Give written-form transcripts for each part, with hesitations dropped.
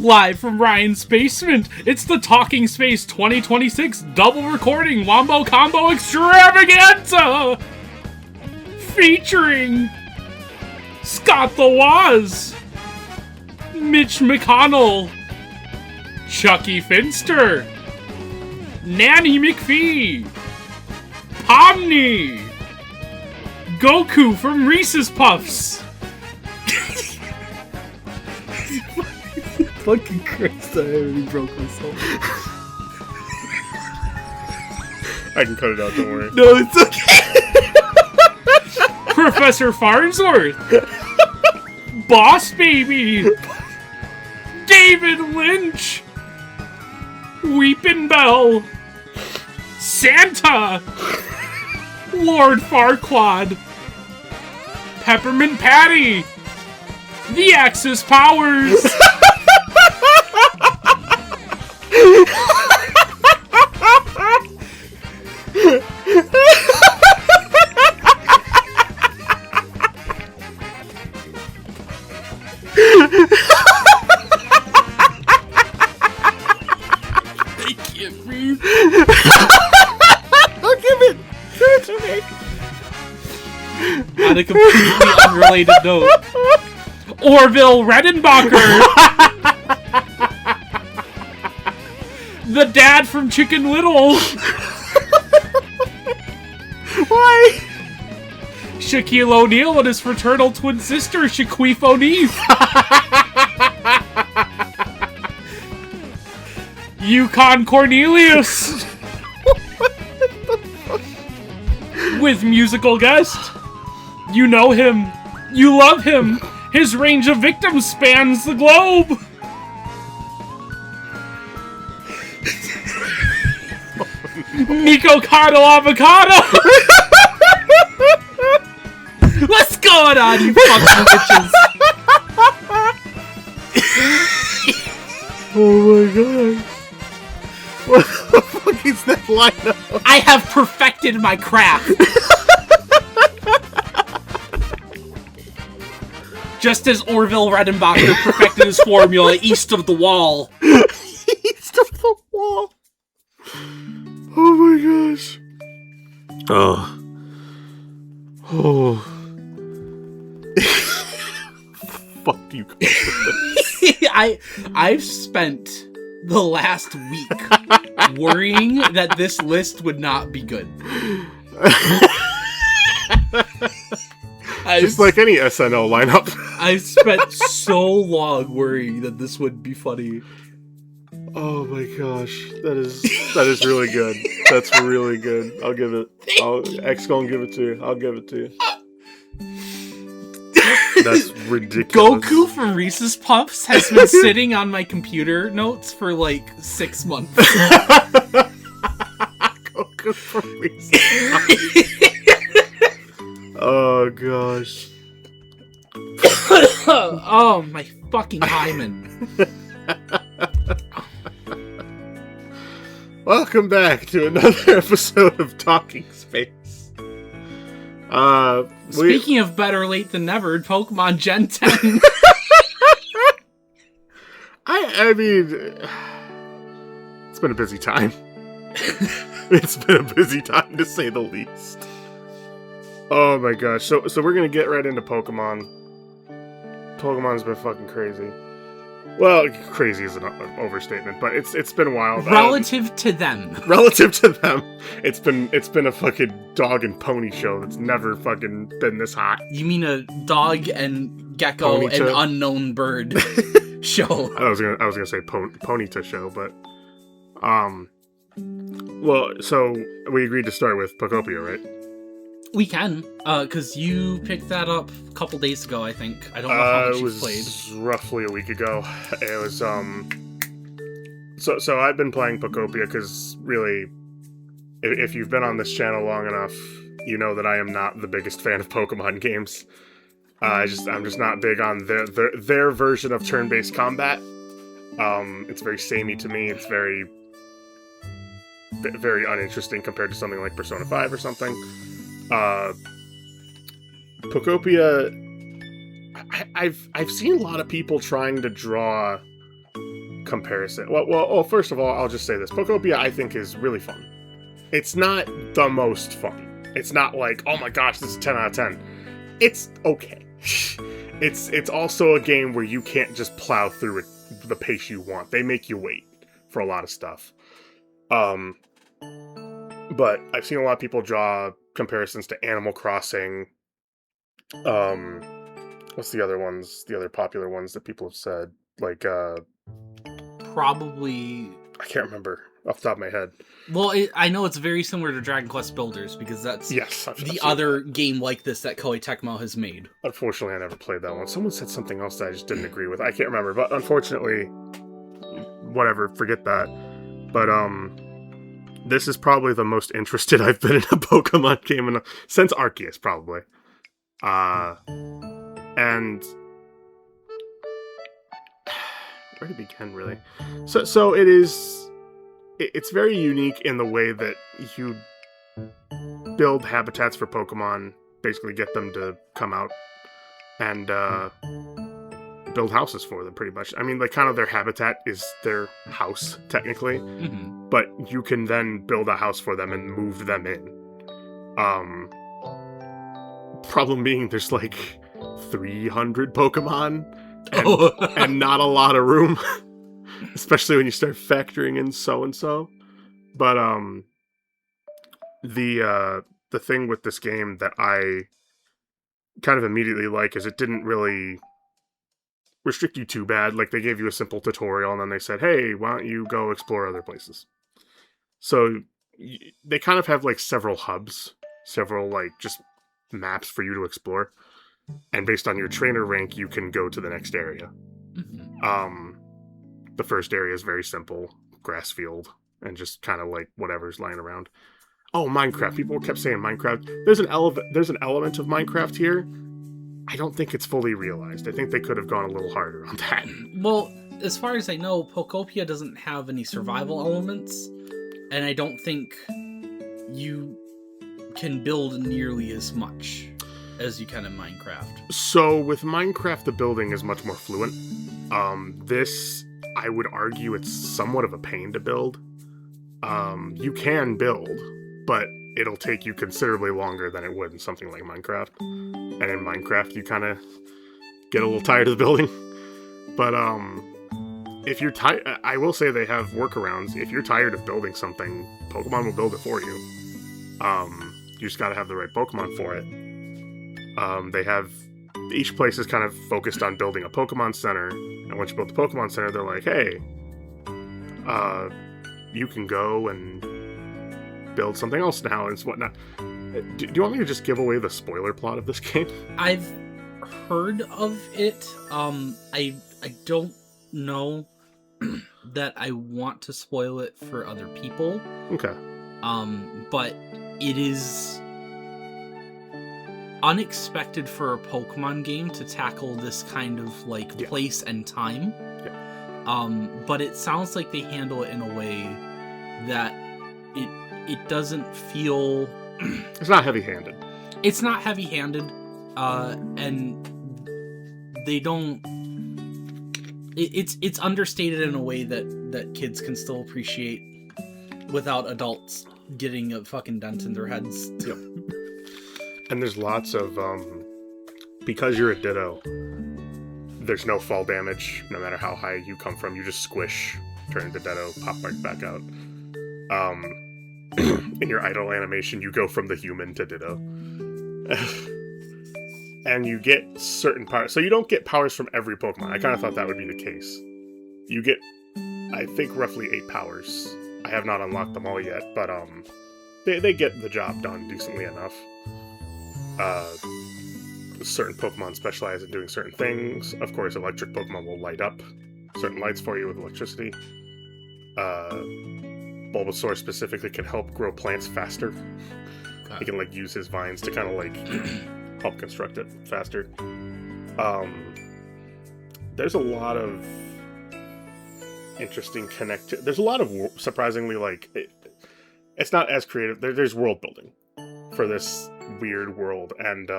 Live from Ryan's basement, it's the Talking Space 2026 double recording Wombo Combo Extravaganza! Featuring Scott the Woz, Mitch McConnell, Chucky Finster, Nanny McPhee, Pomni, Goku from Reese's Puffs. Fucking Christ, I already broke myself. I can cut it out, don't worry. No, it's okay. Professor Farnsworth, Boss Baby, David Lynch, Weepin' Bell, Santa, Lord Farquaad, Peppermint Patty, The Axis Powers, I can't breathe. I'll give it. Give it to me. on a completely unrelated note, Orville Redenbacher, the dad from Chicken Little, Why? Shaquille O'Neal and his fraternal twin sister, Shaquille O'Neal, Yukon Cornelius, with musical guest. You know him. You love him. His range of victims spans the globe. Nico Cardo Avocado. What's going on, you fucking bitches? Oh my god. What the fuck is that lineup? I have perfected my craft. Just as Orville Redenbacher perfected his formula east of the wall. East of the wall. Oh my gosh. Oh. Oh. Fuck you. I've spent the last week worrying that this list would not be good. Just like any SNL lineup. I spent so long worrying that this would be funny. Oh my gosh, that is really good. That's really good. I'll give it. X gonna give it to you. I'll give it to you. That's ridiculous. Goku from Reese's Puffs has been sitting on my computer notes for like 6 months. Goku from Reese's. Oh gosh. Oh my fucking hymen. Welcome back to another episode of Talking Space. Speaking of better late than never, Pokemon Gen 10. I mean, it's been a busy time. It's been a busy time to say the least. Oh my gosh. So we're gonna get right into Pokemon. Pokemon's been fucking crazy. Well, crazy is an overstatement, but it's been wild. Relative to them. Relative to them, it's been a fucking dog and pony show that's never fucking been this hot. You mean a dog and gecko Ponyta. and unknown bird show? I was gonna say Ponyta show, but well, so we agreed to start with Pokopia, right? We can, because you picked that up a couple days ago, I think. I don't know how much you've played. It was roughly a week ago. It was, So I've been playing Pokopia because, really, if you've been on this channel long enough, you know that I am not the biggest fan of Pokemon games. I'm just not big on their version of turn-based combat. It's very samey to me. It's very uninteresting compared to something like Persona 5 or something. Pokopia, I've seen a lot of people trying to draw comparison. Well, first of all, I'll just say this. Pokopia, I think, is really fun. It's not the most fun. It's not like, oh my gosh, this is 10 out of 10. It's okay. It's also a game where you can't just plow through it the pace you want. They make you wait for a lot of stuff. But I've seen a lot of people draw comparisons to Animal Crossing. What's the other ones? The other popular ones that people have said, like Probably. I can't remember off the top of my head. Well, I know it's very similar to Dragon Quest Builders because that's I've the seen other that. game like this that Koei Tecmo has made. Unfortunately, I never played that one. Someone said something else that I just didn't agree with. I can't remember, but unfortunately, whatever, forget that. But this is probably the most interested I've been in a Pokemon game since Arceus, probably. And where to begin, really? So it's very unique in the way that you build habitats for Pokemon, basically get them to come out and build houses for them, pretty much. I mean, like, kind of their habitat is their house, technically, but you can then build a house for them and move them in. Problem being, there's like 300 Pokemon and not a lot of room, especially when you start factoring in so-and-so. But the thing with this game that I kind of immediately like is it didn't really restrict you too bad. Like, they gave you a simple tutorial and then they said, hey, why don't you go explore other places? So they kind of have like several hubs, several like just maps for you to explore, and based on your trainer rank you can go to the next area. The first area is very simple, grass field, and just kind of like whatever's lying around. Oh, Minecraft. People kept saying Minecraft. There's an element of Minecraft here. I don't think it's fully realized. I think they could have gone a little harder on that. Well, as far as I know, Pokopia doesn't have any survival elements, and I don't think you can build nearly as much as you can in Minecraft. So with Minecraft, the building is much more fluent. This, I would argue, it's somewhat of a pain to build. You can build, but it'll take you considerably longer than it would in something like Minecraft. And in Minecraft, you kind of get a little tired of the building. But if you're tired, I will say they have workarounds. If you're tired of building something, Pokemon will build it for you. You just gotta have the right Pokemon for it. They have, each place is kind of focused on building a Pokemon Center, and once you build the Pokemon Center, they're like, hey, you can go and build something else now and whatnot. Do you want me to just give away the spoiler plot of this game? I've heard of it. I don't know that I want to spoil it for other people. Okay. But it is unexpected for a Pokemon game to tackle this kind of like place and time. Yeah. But it sounds like they handle it in a way that it doesn't feel it's not heavy-handed. It's not heavy-handed, and they don't. It's understated in a way that kids can still appreciate without adults getting a fucking dent in their heads. Yep. And there's lots of because you're a Ditto, there's no fall damage no matter how high you come from. You just squish, turn into Ditto, pop right back out. In your idle animation, you go from the human to Ditto. And you get certain powers. So you don't get powers from every Pokemon. I kind of thought that would be the case. You get, I think, roughly 8 powers. I have not unlocked them all yet, but they get the job done decently enough. Certain Pokemon specialize in doing certain things. Of course, electric Pokemon will light up certain lights for you with electricity. Bulbasaur specifically can help grow plants faster. He can, like, use his vines to kind of, like, help construct it faster. There's a lot of interesting there's a lot of, surprisingly, like, it's not as creative. There's world building for this weird world, and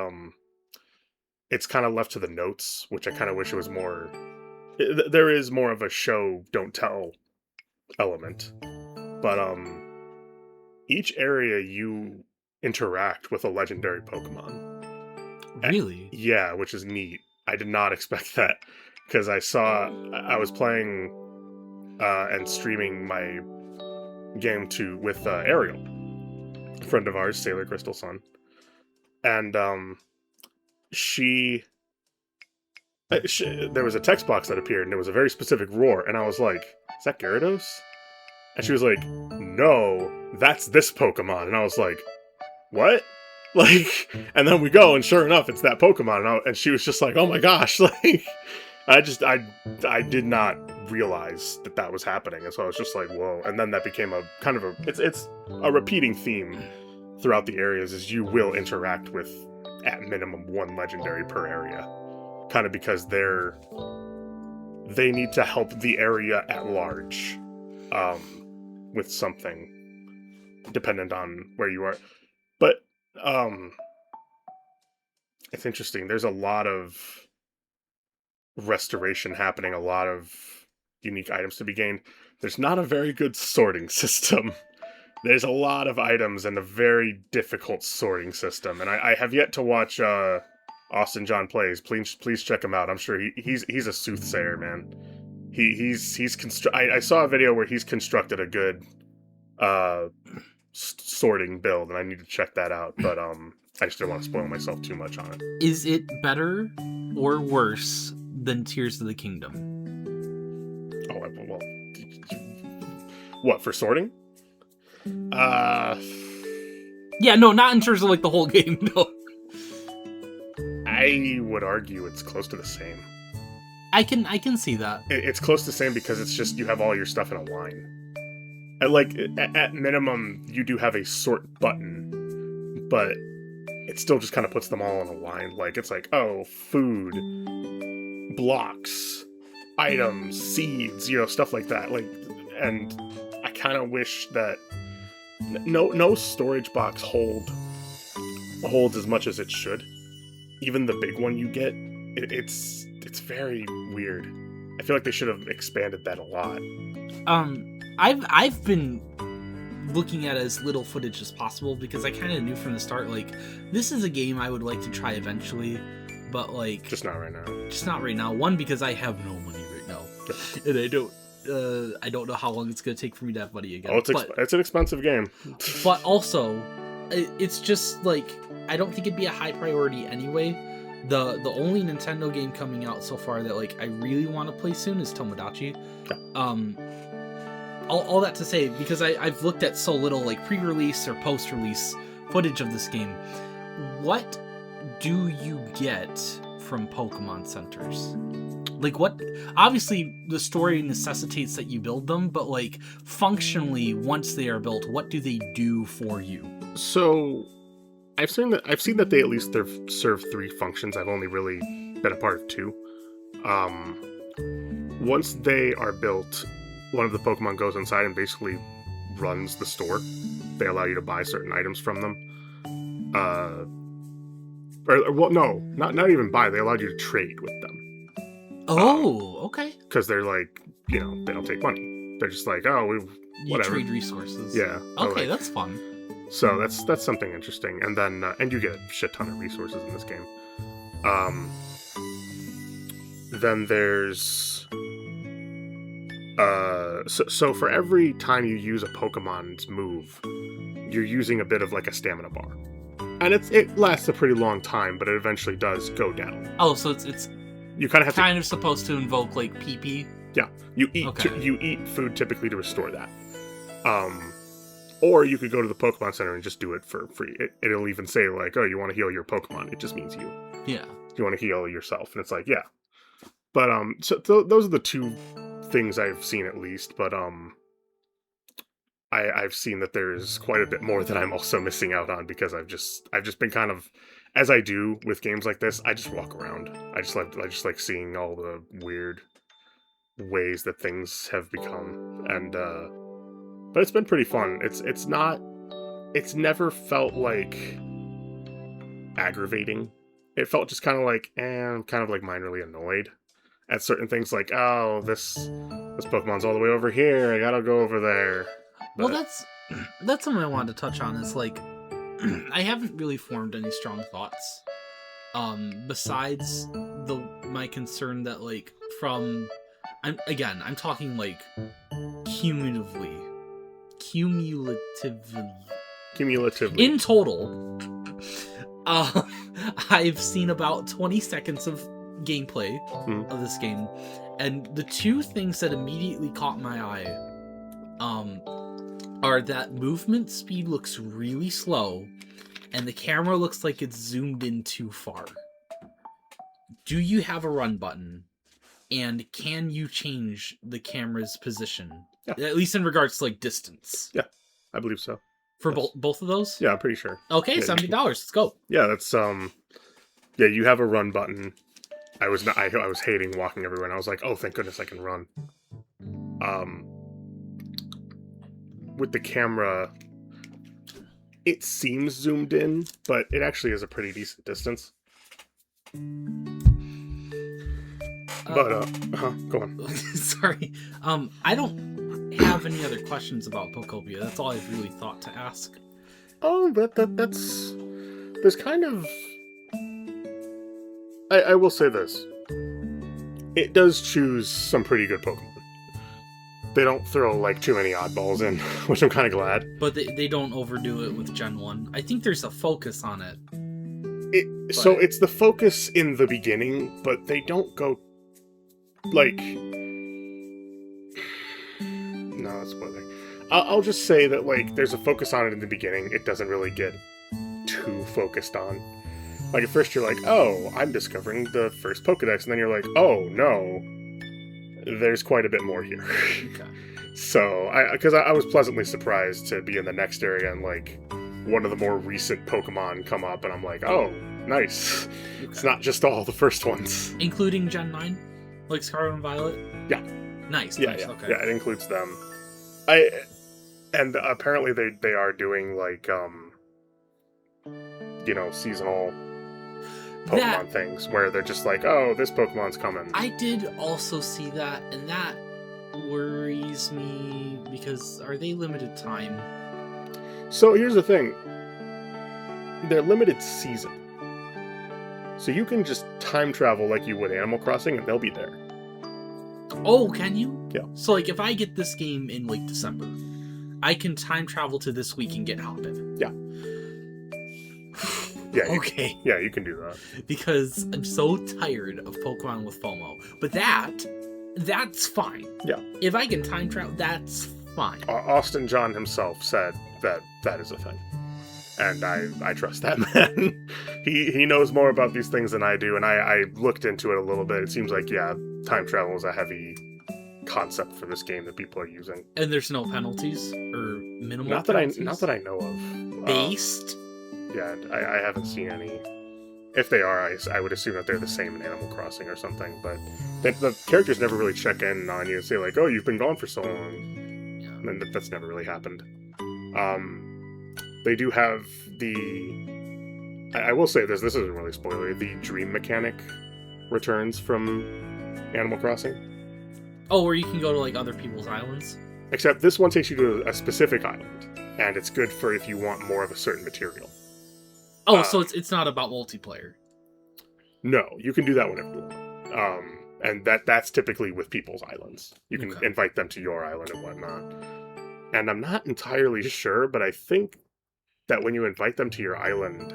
it's kind of left to the notes, which I kind of wish it was more there is more of a show don't tell element, but each area you interact with a legendary Pokemon. Really? Yeah, which is neat. I did not expect that because I was playing and streaming my game with Ariel, a friend of ours, Sailor Crystal Sun, and there was a text box that appeared and it was a very specific roar, and I was like, "Is that Gyarados?" And she was like, "No, that's this Pokemon," and I was like, "What?" Like, and then we go, and sure enough, it's that Pokemon, and she was just like, "Oh my gosh!" Like, I did not realize that was happening, and so I was just like, "Whoa!" And then that became a kind of it's a repeating theme throughout the areas, is you will interact with at minimum one legendary per area, kind of because they need to help the area at large, with something dependent on where you are, but. It's interesting. There's a lot of restoration happening, a lot of unique items to be gained. There's not a very good sorting system. There's a lot of items and a very difficult sorting system. And I have yet to watch Austin John Plays. Please check him out. I'm sure he's a soothsayer, man. I saw a video where he's constructed a good sorting build, and I need to check that out. But I just didn't want to spoil myself too much on it. Is it better or worse than Tears of the Kingdom? Oh, well, what, for sorting? Yeah, no, not in terms of like the whole game, no. I would argue it's close to the same. I can see that. It's close to the same because it's just you have all your stuff in a line. At minimum, you do have a sort button, but it still just kind of puts them all in a line. Like, it's like, oh, food, blocks, items, seeds, stuff like that. Like, and I kind of wish that no storage box holds as much as it should. Even the big one you get, it's very weird. I feel like they should have expanded that a lot. I've been looking at as little footage as possible because I kind of knew from the start, like, this is a game I would like to try eventually, but like just not right now. One, because I have no money right now, and I don't know how long it's gonna take for me to have money again. Oh, it's an expensive game. But also, it's just like, I don't think it'd be a high priority anyway. The only Nintendo game coming out so far that like I really want to play soon is Tomodachi. Yeah. All that to say, because I've looked at so little like pre-release or post-release footage of this game, what do you get from Pokemon Centers? Like, what? Obviously, the story necessitates that you build them, but like functionally, once they are built, what do they do for you? So, I've seen that they at least serve 3 functions. I've only really been a part of 2. Once they are built, one of the Pokemon goes inside and basically runs the store. They allow you to buy certain items from them. Not even buy. They allowed you to trade with them. Oh, okay. Because they're like, they don't take money. They're just like, whatever. You trade resources. Yeah. Okay, that's fun. So that's something interesting. And then and you get a shit ton of resources in this game. Then there's so for every time you use a Pokemon's move, you're using a bit of like a stamina bar, and it lasts a pretty long time, but it eventually does go down. Oh, so it's you kind of supposed to invoke like PP. Yeah, you eat Okay. you eat food typically to restore that. Or you could go to the Pokemon Center and just do it for free. It'll even say like, oh, you want to heal your Pokemon. It just means you. Yeah. You want to heal yourself, and it's like, yeah. But so those are the 2 things I've seen at least. But I've seen that there's quite a bit more that I'm also missing out on because I've just been kind of, as I do with games like this, I just walk around. I just like seeing all the weird ways that things have become, and but it's been pretty fun. It's never felt like aggravating. It felt just kind of like, I'm kind of like minorly annoyed. at certain things like, oh, this Pokemon's all the way over here. I gotta go over there. Well, But- that's something I wanted to touch on. Is like, I haven't really formed any strong thoughts. Besides my concern that like I'm talking like cumulatively. In total, I've seen about 20 seconds of gameplay of this game, and the two things that immediately caught my eye are that movement speed looks really slow, and the camera looks like it's zoomed in too far. Do you have a run button? And can you change the camera's position? Yeah. At least in regards to like distance. Yeah, I believe so. For Yes. both of those? Yeah, I'm pretty sure. Okay, Yeah, $70. Let's go. Yeah, that's yeah, you have a run button. I was hating walking everywhere, and I was like, oh, thank goodness I can run. With the camera, it seems zoomed in, but it actually is a pretty decent distance. But go on. Sorry. I don't have any other questions about Pokopia. That's all I've really thought to ask. Oh, that's there's kind of. I will say this. It does choose some pretty good Pokemon. They don't throw like too many oddballs in, which I'm kind of glad. But they don't overdo it with Gen 1. I think there's a focus on it. So it's the focus in the beginning, but they don't go like. No, that's spoiler. I'll just say that like there's a focus on it in the beginning. It doesn't really get too focused on. Like at first you're like, oh, I'm discovering the first Pokedex, and then you're like, oh no, there's quite a bit more here. Okay. So because I was pleasantly surprised to be in the next area and like one of the more recent Pokemon come up, and I'm like, oh, nice. Okay. It's not just all the first ones. Including Gen 9? Like Scarlet and Violet? Yeah. Nice. Yeah, nice. yeah, Okay. yeah. It includes them. And apparently they are doing like seasonal Pokemon things where they're just like, oh, this Pokemon's coming. I did also see that, and that worries me because are they limited time? So here's the thing. They're limited season. So you can just time travel like you would Animal Crossing and they'll be there. Oh, can you? Yeah. So like if I get this game in like December, I can time travel to this week and get Hoppin. Yeah. Yeah. Okay. Yeah, you can do that. Because I'm so tired of Pokemon with FOMO. But that's fine. Yeah. If I can time travel, that's fine. Austin John himself said that is a thing. And I trust that man. He knows more about these things than I do, and I looked into it a little bit. It seems like, yeah, time travel is a heavy concept for this game that people are using. And there's no penalties or minimal Not penalties? that I know of. Based? Yeah, I haven't seen any. If they are, I would assume that they're the same in Animal Crossing or something. But the characters never really check in on you and say like, "Oh, you've been gone for so long." Yeah. And that's never really happened. They do have the. I will say this isn't really spoilery. The dream mechanic returns from Animal Crossing. Oh, where you can go to like other people's islands? Except this one takes you to a specific island, and it's good for if you want more of a certain material. Oh, so it's not about multiplayer. No, you can do that whenever you want. And that's typically with people's islands. You can Okay. invite them to your island and whatnot. And I'm not entirely sure, but I think that when you invite them to your island,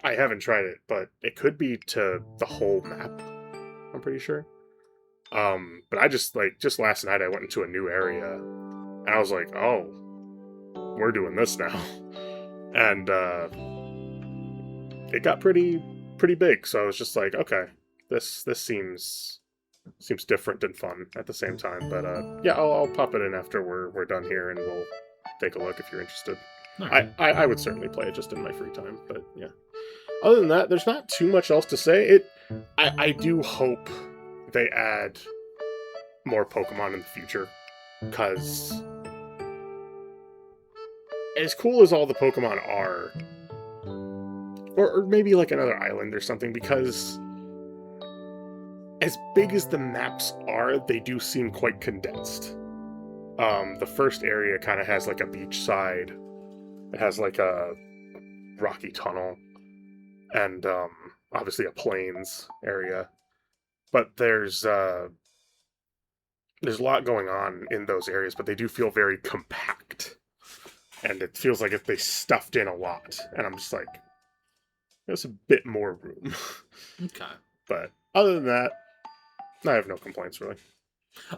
I haven't tried it, but it could be to the whole map. I'm pretty sure. But I just last night I went into a new area, and I was like, oh, we're doing this now. And it got pretty big, so I was just like, okay, this seems different and fun at the same time. But yeah, I'll pop it in after we're done here, and we'll take a look if you're interested. Alright. I would certainly play it just in my free time, but yeah. Other than that, there's not too much else to say. I do hope they add more Pokemon in the future, because as cool as all the Pokemon are, or maybe like another island or something, because as big as the maps are, they do seem quite condensed. The first area kind of has like a beach side. It has like a rocky tunnel, and obviously a plains area. But there's a lot going on in those areas, but they do feel very compact. And it feels like if they stuffed in a lot. And I'm just like, there's a bit more room. Okay. But other than that, I have no complaints, really.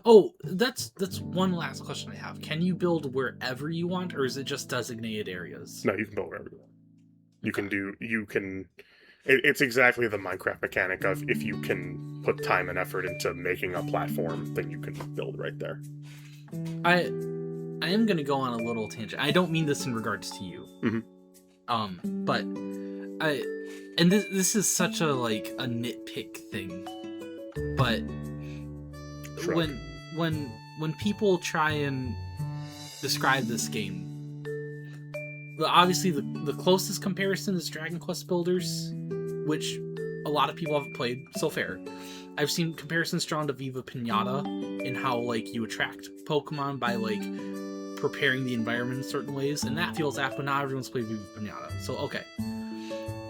Oh, that's one last question I have. Can you build wherever you want, or is it just designated areas? No, you can build wherever you want. It's exactly the Minecraft mechanic of if you can put time and effort into making a platform, then you can build right there. I am going to go on a little tangent. I don't mean this in regards to you. Mm-hmm. But this is such a nitpick thing. But Shrug. when people try and describe this game, obviously the closest comparison is Dragon Quest Builders, which a lot of people haven't played, so fair. I've seen comparisons drawn to Viva Pinata in how you attract Pokemon by preparing the environment in certain ways, and that feels apt, but not everyone's played Viva Pinata, so okay.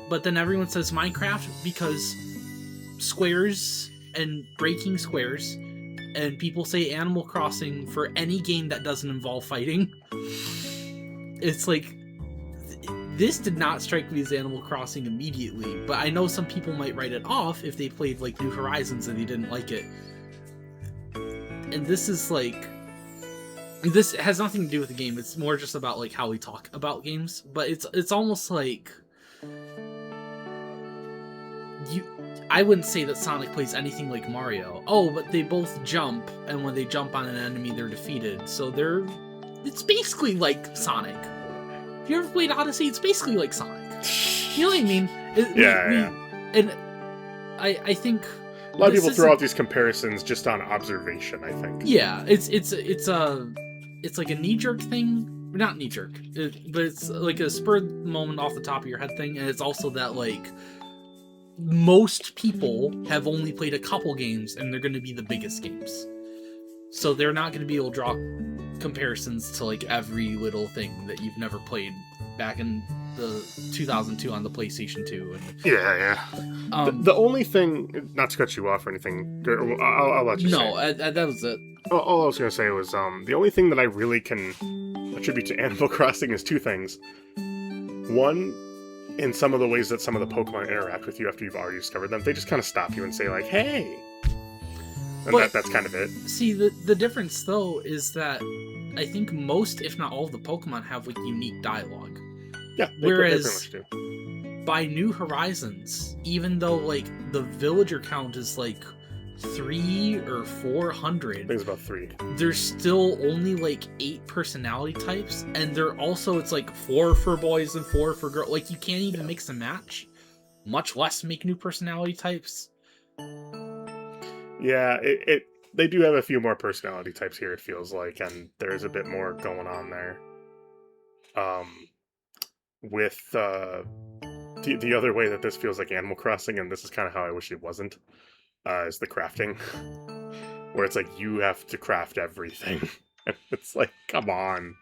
But then everyone says Minecraft because squares and breaking squares, and people say Animal Crossing for any game that doesn't involve fighting. It's this did not strike me as Animal Crossing immediately, but I know some people might write it off if they played New Horizons and they didn't like it. And this is this has nothing to do with the game. It's more just about how we talk about games. But it's almost I wouldn't say that Sonic plays anything like Mario. Oh, but they both jump, and when they jump on an enemy, they're defeated. So it's basically like Sonic. If you ever played Odyssey, it's basically like Sonic. You know what I mean? Yeah. And I think a lot of people throw out these comparisons just on observation, I think. Yeah, it's like a knee-jerk thing. Not knee-jerk, but it's like a spur moment off the top of your head thing, and it's also that most people have only played a couple games, and they're going to be the biggest games. So they're not going to be able to draw comparisons to every little thing that you've never played back in the 2002 on the PlayStation 2. And, yeah. The only thing, not to cut you off or anything, I'll let you say. No, that was it. All I was going to say was the only thing that I really can attribute to Animal Crossing is two things. One, in some of the ways that some of the Pokemon interact with you after you've already discovered them, they just kind of stop you and say hey. And that's kind of it. See, the difference, though, is that I think most, if not all, of the Pokemon have unique dialogue. Yeah, whereas they pretty much do. By New Horizons, even though the villager count is 300 or 400, I think it's about 3. There's still only 8 personality types, and they're also it's 4 for boys and 4 for girls. You can't even mix and match, much less make new personality types. Yeah, they do have a few more personality types here, it feels like, and there's a bit more going on there. With the other way that this feels like Animal Crossing, and this is kind of how I wish it wasn't, is the crafting. Where it's you have to craft everything. And it's come on.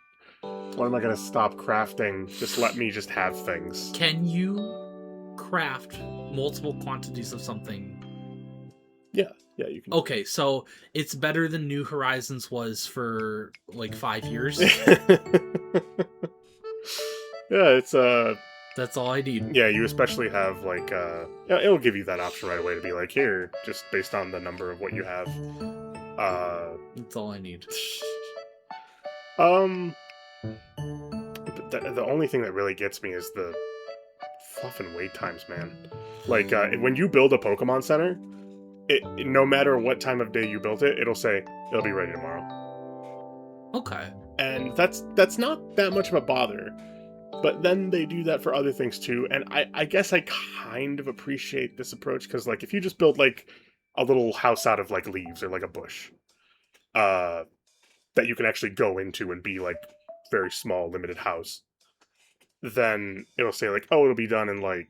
When am I going to stop crafting? Just let me just have things. Can you craft multiple quantities of something? Yeah, you can. Okay, so it's better than New Horizons was for 5 years. Yeah, it's that's all I need. Yeah, you especially have it'll give you that option right away to be here, just based on the number of what you have. That's all I need. But the only thing that really gets me is the fluffing wait times, man. When you build a Pokemon Center, no matter what time of day you built it, it'll say it'll be ready tomorrow. Okay. And that's not that much of a bother. But then they do that for other things too, and I guess I kind of appreciate this approach, because if you just build a little house out of leaves or a bush, that you can actually go into and be very small, limited house, then it'll say oh, it'll be done in 20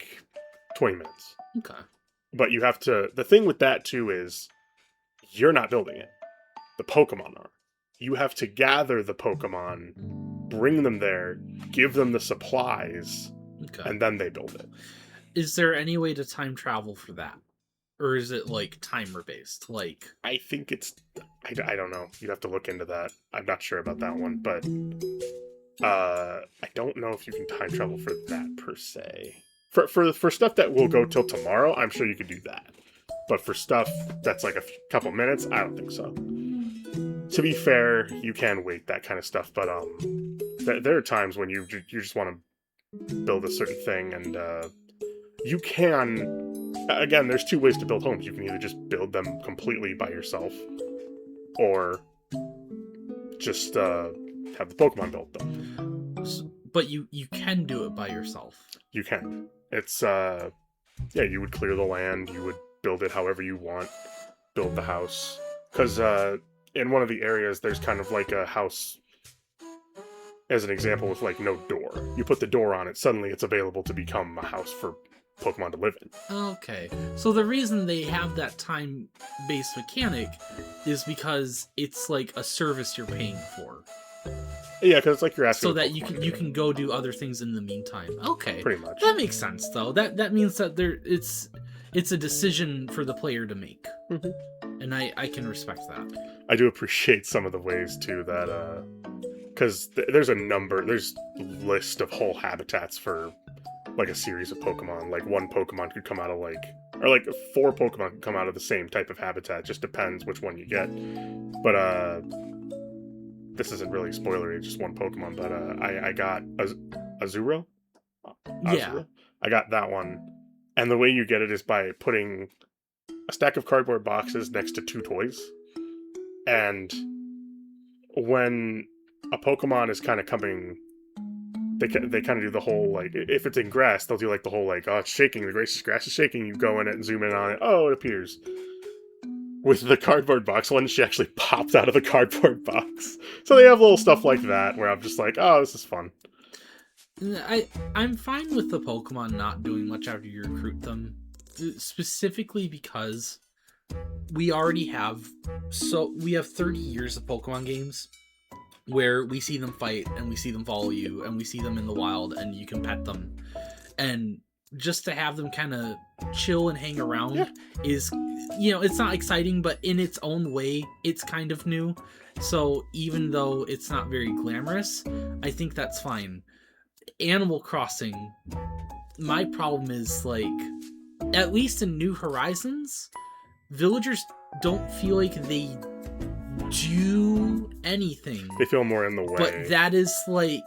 minutes. Okay. But you have to... The thing with that, too, is you're not building it. The Pokemon are. You have to gather the Pokemon, bring them there, give them the supplies, and then they build it. Is there any way to time travel for that? Or is it, like, timer-based? Like... I think it's... I don't know. You'd have to look into that. I'm not sure about that one, but... I don't know if you can time travel for that, per se. For stuff that will go till tomorrow, I'm sure you could do that. But for stuff that's like a couple minutes, I don't think so. To be fair, you can wait that kind of stuff, but there are times when you just want to build a certain thing, and you can... Again, there's two ways to build homes. You can either just build them completely by yourself, or just have the Pokemon build them. But you can do it by yourself. You can. It's, yeah, you would clear the land, you would build it however you want, build the house. Because in one of the areas, there's kind of like a house, as an example, with like no door. You put the door on it, suddenly it's available to become a house for Pokemon to live in. Okay. So the reason they have that time-based mechanic is because it's like a service you're paying for. Yeah, because it's like you're asking. So that you can go do other things in the meantime. Okay. Pretty much. That makes sense, though. That means that it's a decision for the player to make. Mm-hmm. And I can respect that. I do appreciate some of the ways, too, that... Because there's a list of whole habitats for, like, a series of Pokemon. Like, one Pokemon could come out of, like... Or, like, 4 Pokemon could come out of the same type of habitat. Just depends which one you get. But, this isn't really spoilery, it's just one Pokemon, but I got Azuro? Yeah. I got that one. And the way you get it is by putting a stack of cardboard boxes next to 2 toys. And when a Pokemon is kind of coming, they kind of do the whole, like, if it's in grass, they'll do like the whole, like, oh, it's shaking, the grass is shaking, you go in it and zoom in on it, oh, it appears. With the cardboard box one, she actually popped out of the cardboard box. So they have little stuff like that, where I'm just like, oh, this is fun. I'm fine with the Pokemon not doing much after you recruit them. Specifically because we already have 30 years of Pokemon games where we see them fight and we see them follow you and we see them in the wild and you can pet them. And just to have them kind of chill and hang around is, it's not exciting, but in its own way, it's kind of new. So even though it's not very glamorous, I think that's fine. Animal Crossing, my problem is, like, at least in New Horizons, villagers don't feel like they do anything. They feel more in the way. But that is, like,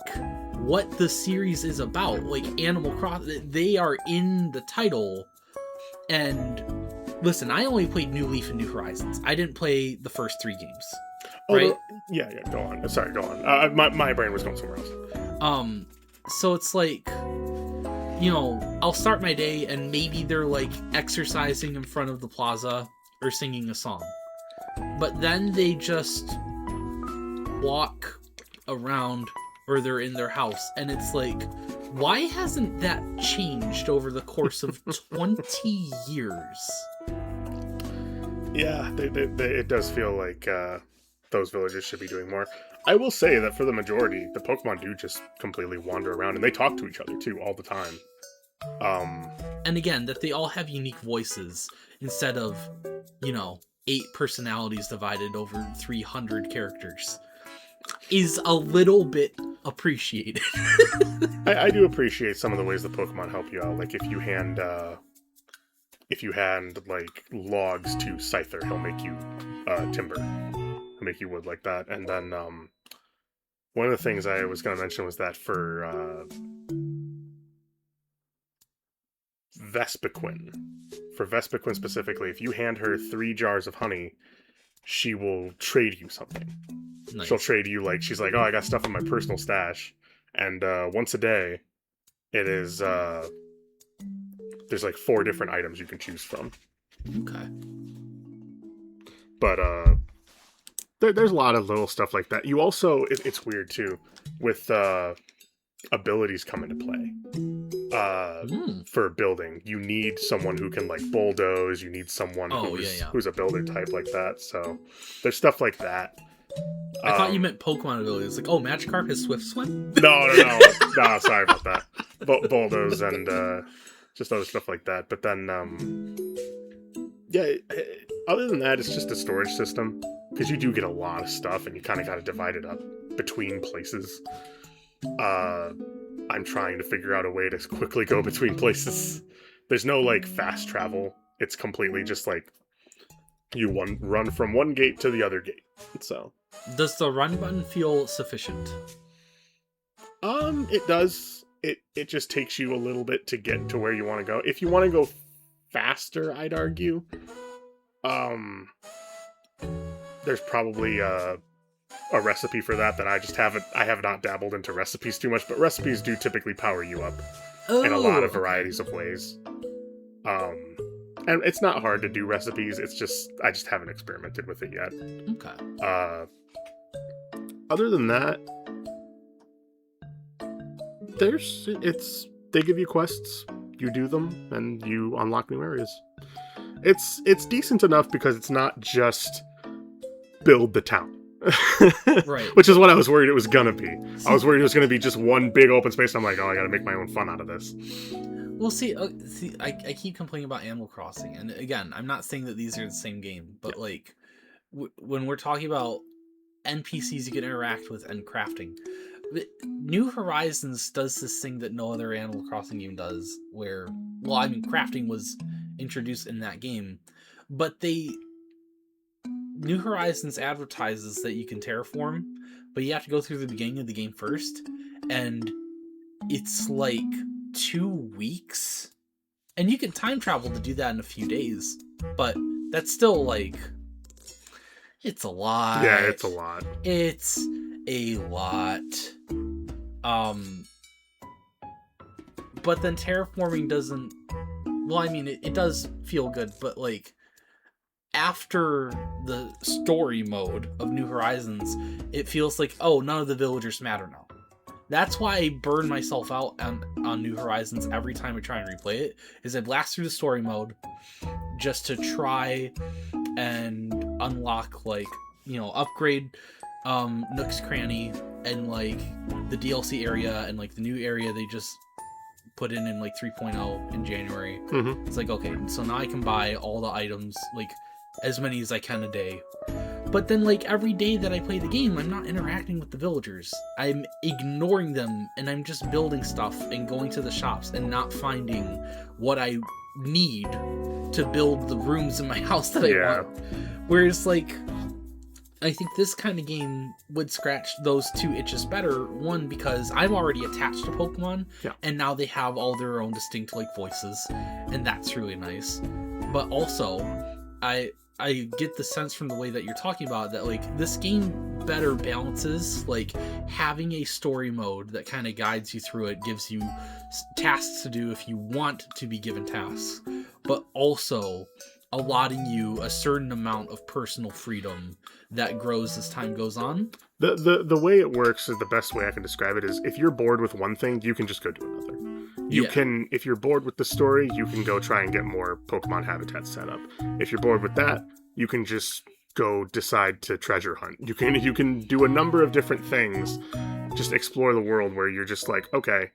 what the series is about. Like, Animal Crossing, they are in the title. And listen, I only played New Leaf and New Horizons. I didn't play the first 3 games. Right? Yeah, go on. Sorry, go on. My brain was going somewhere else. So it's like, I'll start my day and maybe they're, like, exercising in front of the plaza or singing a song. But then they just walk around or they're in their house, and it's like, why hasn't that changed over the course of 20 years? Yeah, it does feel like those villagers should be doing more. I will say that for the majority, the Pokemon do just completely wander around, and they talk to each other, too, all the time. And again, that they all have unique voices, instead of, 8 personalities divided over 300 characters, is a little bit appreciated. I do appreciate some of the ways the Pokemon help you out. Like, if you hand like, logs to Scyther, he'll make you timber. He'll make you wood like that. And then, one of the things I was going to mention was that for Vespiquen. For Vespiquen specifically, if you hand her 3 jars of honey, she will trade you something. Nice. She'll trade you, like, she's like, oh, I got stuff in my personal stash. And once a day, it is, there's like 4 different items you can choose from. Okay. But, there's a lot of little stuff like that. You also, it's weird too, with abilities come into play. for building. You need someone who can like bulldoze. You need someone who's a builder type like that. So there's stuff like that. I thought you meant Pokemon abilities. Like, Magikarp has Swift Swim? No, sorry about that. Bulldoze and just other stuff like that. But then, other than that, it's just a storage system. Because you do get a lot of stuff, and you kind of got to divide it up between places. I'm trying to figure out a way to quickly go between places. There's no, like, fast travel. It's completely just, like, you run from one gate to the other gate. So... Does the run button feel sufficient? It does. It just takes you a little bit to get to where you want to go. If you want to go faster, I'd argue, there's probably a recipe for that I have not dabbled into recipes too much, but recipes do typically power you up in a lot of varieties of ways. And it's not hard to do recipes. It's just I just haven't experimented with it yet. Okay. Other than that, they give you quests, you do them, and you unlock new areas. It's decent enough because it's not just build the town. Right. Which is what I was worried it was gonna be. I was worried it was gonna be just one big open space. I'm like, I gotta make my own fun out of this. Well, see, I keep complaining about Animal Crossing, and again, I'm not saying that these are the same game, but like, when we're talking about NPCs you can interact with and crafting, New Horizons does this thing that no other Animal Crossing game does, where, crafting was introduced in that game, but New Horizons advertises that you can terraform, but you have to go through the beginning of the game first, and it's like 2 weeks, and you can time travel to do that in a few days, but that's still like, it's a lot. Yeah, it's a lot. It's a lot. But then terraforming doesn't, it does feel good, but like, after the story mode of New Horizons, it feels like, none of the villagers matter now. That's why I burn myself out on New Horizons every time I try and replay it, is I blast through the story mode just to try and unlock, like, upgrade Nook's Cranny and, like, the DLC area and, like, the new area they just put in like 3.0 in January. Mm-hmm. It's like, okay, so now I can buy all the items, like, as many as I can a day. But then, like, every day that I play the game, I'm not interacting with the villagers. I'm ignoring them, and I'm just building stuff and going to the shops and not finding what I need to build the rooms in my house that I want. Whereas, like, I think this kind of game would scratch those two itches better. One, because I'm already attached to Pokemon, and now they have all their own distinct, like, voices, and that's really nice. But also, I get the sense from the way that you're talking about that, like, this game better balances, like, having a story mode that kind of guides you through it, gives you tasks to do if you want to be given tasks, but also allotting you a certain amount of personal freedom that grows as time goes on. The way it works is the best way I can describe it is if you're bored with one thing, you can just go do another. You can, if you're bored with the story, you can go try and get more Pokemon habitats set up. If you're bored with that, you can just go decide to treasure hunt. You can do a number of different things, just explore the world where you're just like, okay,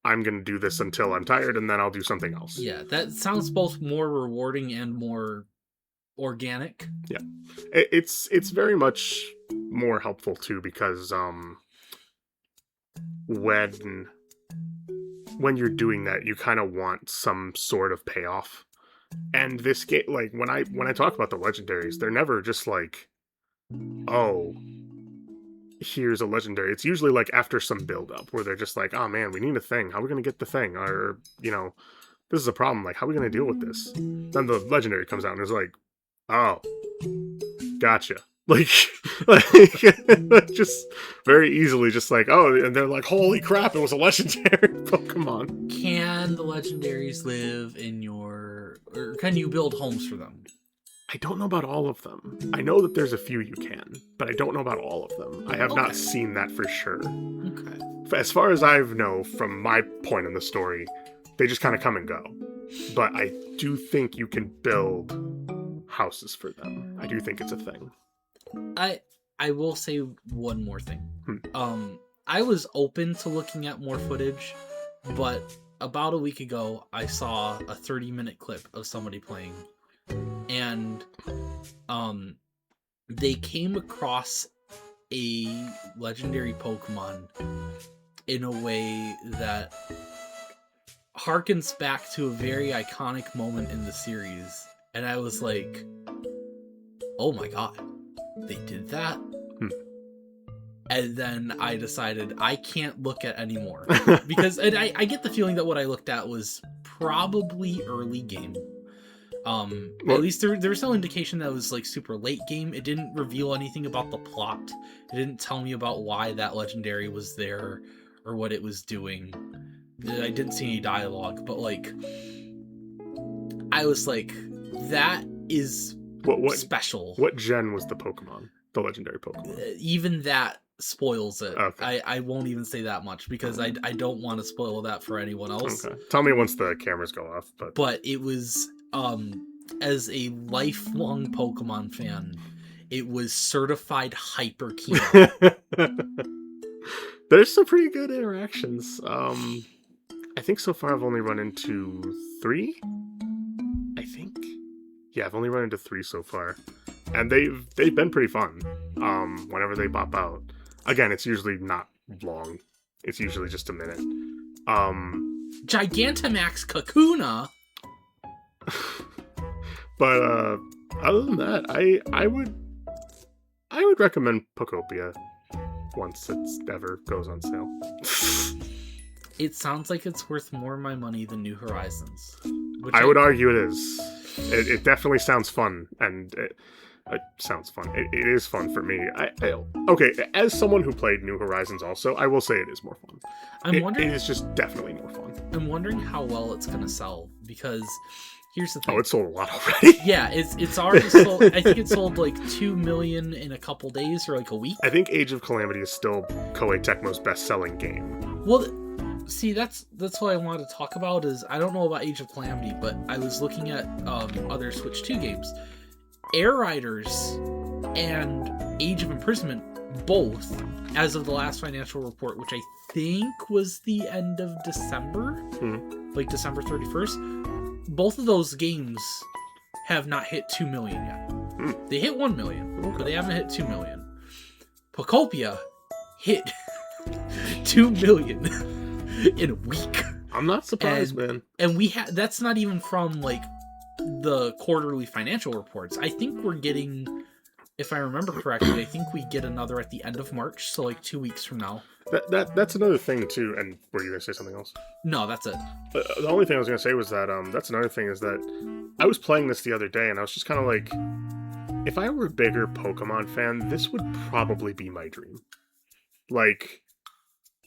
I'm going to do this until I'm tired and then I'll do something else. Yeah, that sounds both more rewarding and more organic. Yeah. It's very much more helpful too because when you're doing that, you kind of want some sort of payoff. And this game, like, when I talk about the legendaries, they're never just like, oh, here's a legendary. It's usually like after some build up where they're just like, oh man, we need a thing. How are we going to get the thing? Or, this is a problem. Like, how are we going to deal with this? Then the legendary comes out and is like, oh, gotcha. Like, just very easily, just like, oh, and they're like, holy crap, it was a legendary Pokemon. Can the legendaries live in or can you build homes for them? I don't know about all of them. I know that there's a few you can, but I don't know about all of them. I have not seen that for sure. Okay. as far as I know from my point in the story, they just kind of come and go. But I do think you can build houses for them. I do think it's a thing. I will say one more thing. I was open to looking at more footage, but about a week ago, I saw a 30-minute clip of somebody playing, and they came across a legendary Pokemon in a way that harkens back to a very iconic moment in the series, and I was like, oh my god, they did that? And then I decided I can't look at anymore. Because and I get the feeling that what I looked at was probably early game. At least there was no indication that it was like super late game. It didn't reveal anything about the plot. It didn't tell me about why that legendary was there or what it was doing. I didn't see any dialogue, but like I was like, that is what special. What gen was the Pokemon? The legendary Pokemon? Even that spoils it. Okay. I won't even say that much because I don't want to spoil that for anyone else. Okay. Tell me once the cameras go off. But it was, as a lifelong Pokemon fan, it was certified hyper keen. There's some pretty good interactions. I think so far I've only run into 3. I think. Yeah, I've only run into 3 so far, and they've been pretty fun. Whenever they pop out, again, it's usually not long. It's usually just a minute. Gigantamax Kakuna. But other than that, I would recommend Pokopia once it ever goes on sale. It sounds like it's worth more of my money than New Horizons. I would argue it is. It definitely sounds fun, and it sounds fun. It is fun for me. Okay, as someone who played New Horizons also, I will say it is more fun. It is just definitely more fun. I'm wondering how well it's going to sell, because here's the thing. Oh, it sold a lot already. Yeah, it's already sold. I think it sold like 2 million in a couple days or like a week. I think Age of Calamity is still Koei Tecmo's best-selling game. Well, see, that's what I wanted to talk about. Is I don't know about Age of Calamity, but I was looking at other Switch 2 games. Air Riders and Age of Imprisonment, both, as of the last financial report, which I think was the end of December, like December 31st, both of those games have not hit 2 million yet. They hit 1 million, but they haven't hit 2 million. Pokopia hit 2 million in a week. I'm not surprised, man. And that's not even from like the quarterly financial reports. I think we're getting, if I remember correctly, I think we get another at the end of March, so like 2 weeks from now. That's another thing too. And were you gonna say something else? No, that's it. The only thing I was gonna say was that that's another thing is that I was playing this the other day and I was just kind of like, if I were a bigger Pokemon fan, this would probably be my dream. Like,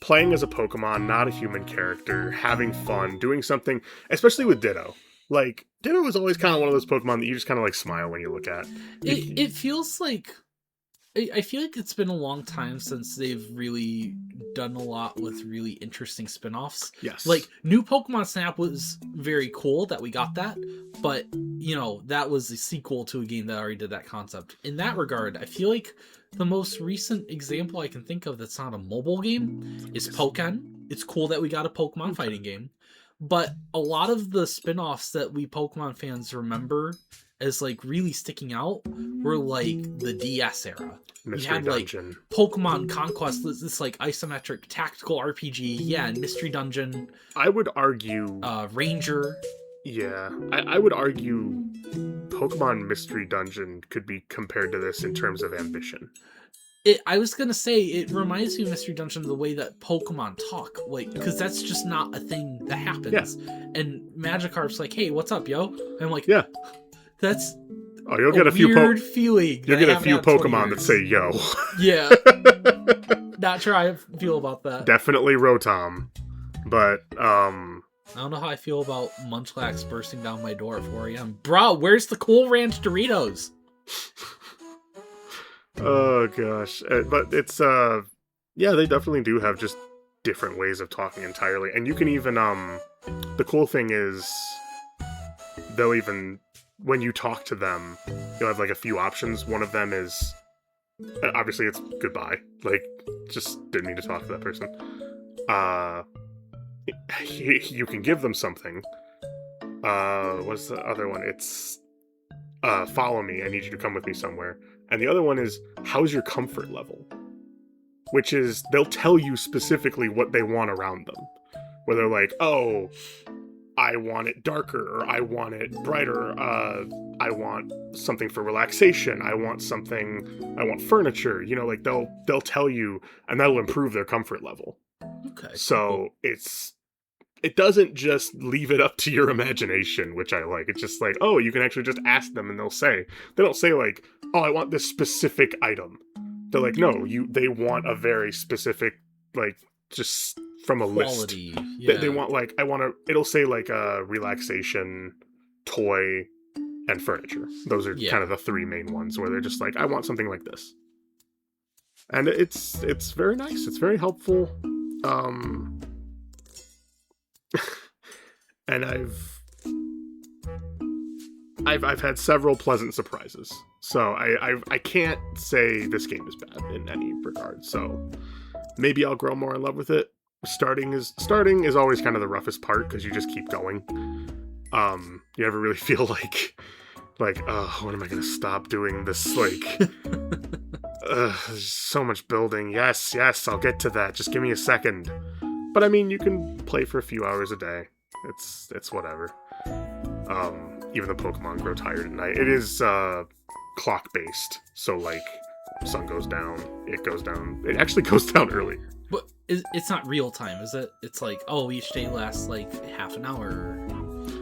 playing as a Pokemon, not a human character, having fun, doing something, especially with Ditto. Like, Ditto was always kind of one of those Pokemon that you just kind of like smile when you look at. It feels like, I feel like it's been a long time since they've really done a lot with really interesting spin-offs. Yes. Like, new Pokemon Snap was very cool that we got that, but, you know, that was a sequel to a game that already did that concept. In that regard, I feel like the most recent example I can think of that's not a mobile game is Pokken. It's cool that we got a Pokemon fighting game. But a lot of the spin-offs that we Pokemon fans remember as like really sticking out were like the DS era. Mystery Dungeon. Like Pokemon Conquest, this like isometric tactical RPG, yeah, and Mystery Dungeon. I would argue Ranger. Yeah, I would argue Pokemon Mystery Dungeon could be compared to this in terms of ambition. I was gonna say, it reminds me of Mystery Dungeon the way that Pokemon talk, like, because that's just not a thing that happens. Yeah. And Magikarp's like, "Hey, what's up, yo?" And I'm like, "Yeah, that's you'll get a few weird feeling. You'll get a few Pokemon that say yo." Yeah, not sure how I feel about that. Definitely Rotom, but I don't know how I feel about Munchlax bursting down my door at 4 a.m. Bro, where's the Cool Ranch Doritos? Oh gosh, but it's yeah, they definitely do have just different ways of talking entirely. And you can even, the cool thing is, they'll even, when you talk to them, you'll have like a few options. One of them is, obviously it's goodbye. Like, just didn't mean to talk to that person. You can give them something. What's the other one? It's, follow me, I need you to come with me somewhere. And the other one is, how's your comfort level? Which is, they'll tell you specifically what they want around them. Where they're like, oh, I want it darker, or I want it brighter, I want something for relaxation, I want furniture, you know, like they'll tell you, and that'll improve their comfort level. Okay. So it doesn't just leave it up to your imagination, which I like. It's just like, oh, you can actually just ask them and they don't say like, oh, I want this specific item. They're like, no, they want a very specific, like, just from a quality, list. yeah. They want like, it'll say like a relaxation, toy, and furniture. Those are kind of the three main ones where they're just like, I want something like this. And it's very nice. It's very helpful. And I've had several pleasant surprises. So I can't say this game is bad in any regard. So maybe I'll grow more in love with it. Starting is always kind of the roughest part because you just keep going. You never really feel like oh, when am I gonna stop doing this? Like, there's so much building. Yes, I'll get to that. Just give me a second. But I mean, you can play for a few hours a day. It's whatever. Even the Pokemon grow tired at night. It is clock based, so like, sun goes down, it goes down. It actually goes down early. But it's not real time, is it? It's like, oh, each day lasts like half an hour.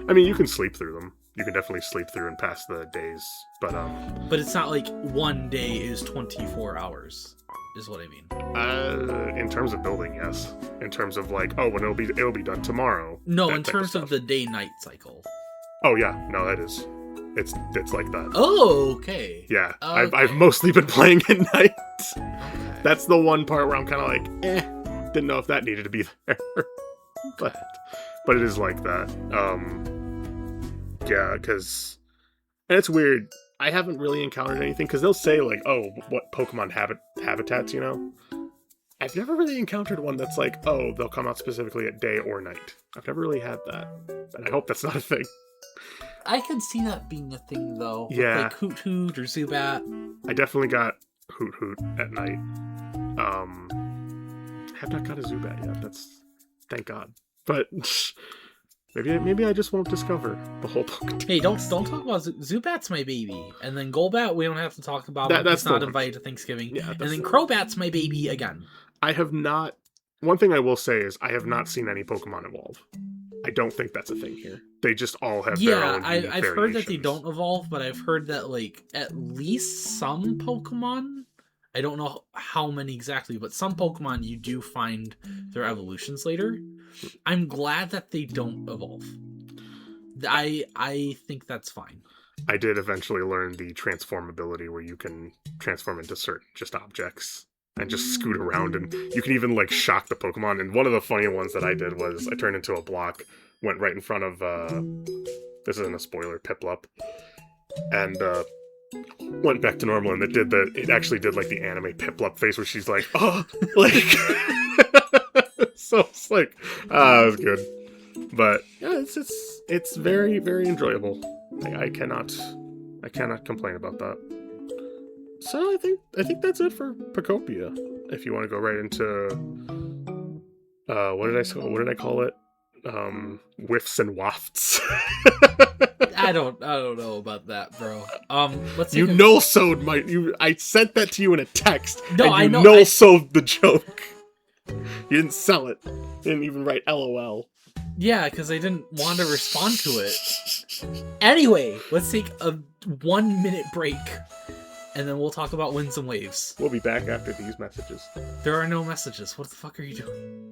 I mean, you can sleep through them. You can definitely sleep through and pass the days, but it's not like one day is 24 hours, is what I mean. In terms of building, yes. In terms of like, oh, when it'll be done tomorrow. No, in terms of the day-night cycle. Oh yeah, no, that is. It's like that. Oh, okay. Yeah, Okay. I've mostly been playing at night. Okay. That's the one part where I'm kind of like, didn't know if that needed to be there, but it is like that. Yeah, because, and it's weird. I haven't really encountered anything because they'll say like, oh, what Pokemon habitats, you know. I've never really encountered one that's like, oh, they'll come out specifically at day or night. I've never really had that, and I hope that's not a thing. I could see that being a thing, though. Yeah. Like Hoot Hoot or Zubat. I definitely got Hoot Hoot at night. Have not got a Zubat yet. That's, thank God. But maybe I just won't discover the whole Pokemon. Hey, don't talk about Zubat's my baby, and then Golbat we don't have to talk about. That's not invited to Thanksgiving. Yeah, and then Crobat's my baby again. I have not. One thing I will say is I have not seen any Pokemon evolve. I don't think that's a thing here. They just all have their own unique I've heard that they variations. don't evolve, but I've heard that like at least some Pokemon, I don't know how many exactly, but some Pokemon you do find their evolutions later. I'm glad that they don't evolve. I think that's fine. I did eventually learn the transform ability where you can transform into certain just objects and just scoot around, and you can even like shock the Pokemon. And one of the funny ones that I did was I turned into a block, went right in front of this isn't a spoiler, Piplup, and went back to normal, and it actually did like the anime Piplup face where she's like, oh, like so it's like, it was good. But yeah, it's very, very enjoyable. I cannot complain about that. So I think that's it for Pokopia. If you want to go right into what did I call it? Whiffs and wafts. I don't know about that, bro. Let's you null-sewed I sent that to you in a text. No, and I know. Null-sewed the joke. You didn't sell it. You didn't even write LOL. Yeah, because I didn't want to respond to it. Anyway, let's take a 1 minute break, and then we'll talk about Winds and Waves. We'll be back after these messages. There are no messages. What the fuck are you doing?